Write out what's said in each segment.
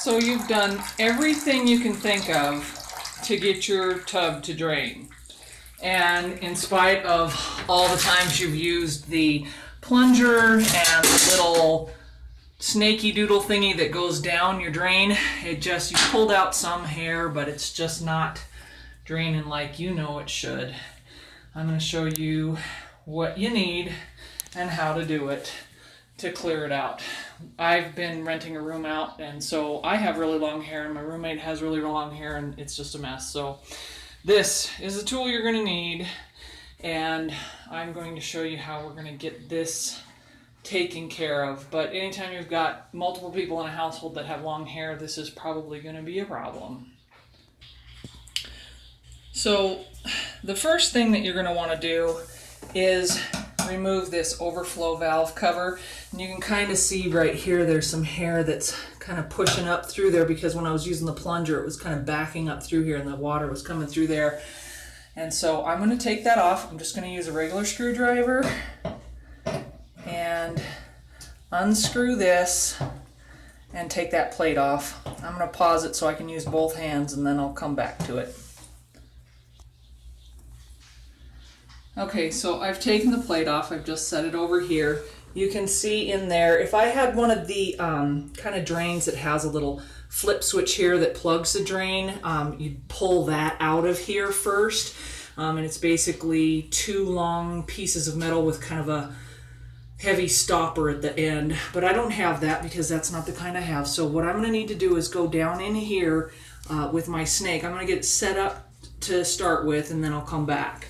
So you've done everything you can think of to get your tub to drain. And in spite of all the times you've used the plunger and the little snaky doodle thingy that goes down your drain, you pulled out some hair, but it's just not draining like you know it should. I'm going to show you what you need and how to do it to clear it out. I've been renting a room out, and so I have really long hair, and my roommate has really long hair, and it's just a mess. So this is the tool you're going to need, and I'm going to show you how we're going to get this taken care of. But anytime you've got multiple people in a household that have long hair, this is probably going to be a problem. So the first thing that you're going to want to do is remove this overflow valve cover. And you can kind of see right here there's some hair that's kind of pushing up through there, because when I was using the plunger it was kind of backing up through here and the water was coming through there. And so I'm going to take that off. I'm just going to use a regular screwdriver and unscrew this and take that plate off. I'm going to pause it so I can use both hands, and then I'll come back to it. Okay, so I've taken the plate off. I've just set it over here. You can see in there, if I had one of the kind of drains that has a little flip switch here that plugs the drain, you'd pull that out of here first. And it's basically two long pieces of metal with kind of a heavy stopper at the end. But I don't have that because that's not the kind I have. So what I'm going to need to do is go down in here with my snake. I'm going to get it set up to start with, and then I'll come back.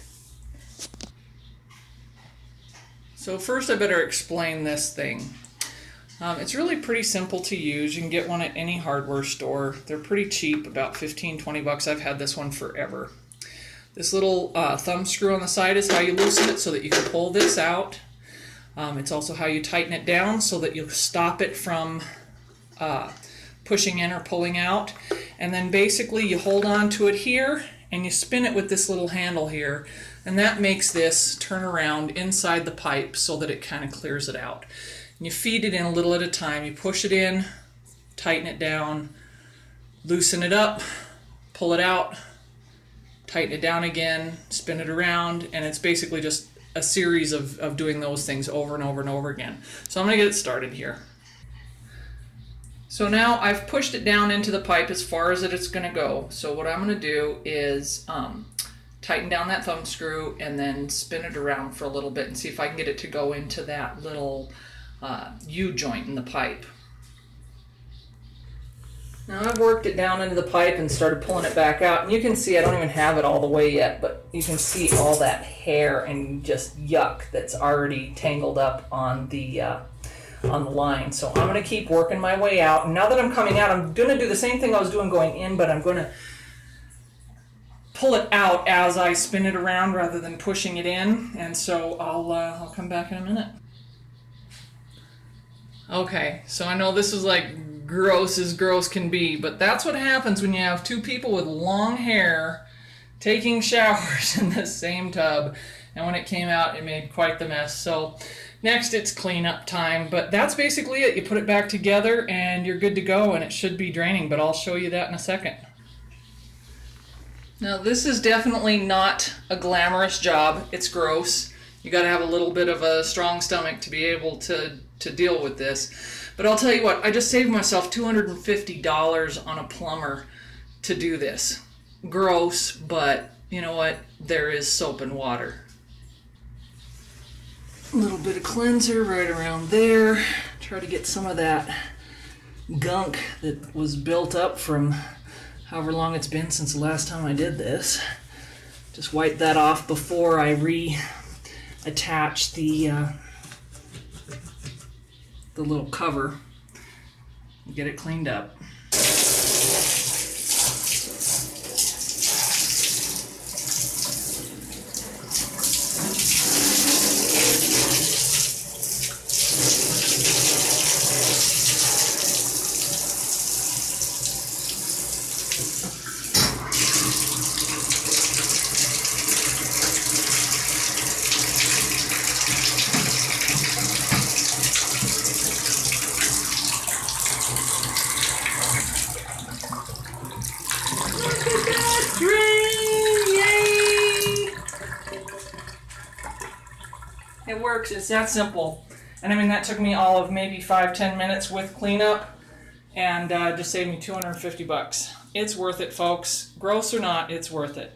So first I better explain this thing. It's really pretty simple to use. You can get one at any hardware store. They're pretty cheap, about 15-20 bucks. I've had this one forever. This little thumb screw on the side is how you loosen it so that you can pull this out. It's also how you tighten it down so that you'll stop it from pushing in or pulling out. And then basically you hold on to it here and you spin it with this little handle here. And that makes this turn around inside the pipe so that it kind of clears it out. And you feed it in a little at a time. You push it in, tighten it down, loosen it up, pull it out, tighten it down again, spin it around, and it's basically just a series of doing those things over and over and over again. So I'm going to get it started here. So now I've pushed it down into the pipe as far as it's going to go. So what I'm going to do is tighten down that thumb screw and then spin it around for a little bit and see if I can get it to go into that little U-joint in the pipe. Now I've worked it down into the pipe and started pulling it back out, and you can see I don't even have it all the way yet, but you can see all that hair and just yuck that's already tangled up on the line. So I'm going to keep working my way out, and now that I'm coming out, I'm going to do the same thing I was doing going in, but I'm going to pull it out as I spin it around rather than pushing it in, and so I'll come back in a minute. Okay, so I know this is like gross as gross can be, but that's what happens when you have two people with long hair taking showers in the same tub, and when it came out it made quite the mess. So next it's cleanup time, but that's basically it. You put it back together and you're good to go, and it should be draining, but I'll show you that in a second. Now this is definitely not a glamorous job. It's gross. You got to have a little bit of a strong stomach to be able to deal with this. But I'll tell you what, I just saved myself $250 on a plumber to do this. Gross, but you know what? There is soap and water. A little bit of cleanser right around there. Try to get some of that gunk that was built up from however long it's been since the last time I did this. Just wipe that off before I reattach the little cover and get it cleaned up. works. It's that simple. And I mean, that took me all of maybe 5-10 minutes with cleanup, and just saved me $250. It's worth it, folks. Gross or not, it's worth it.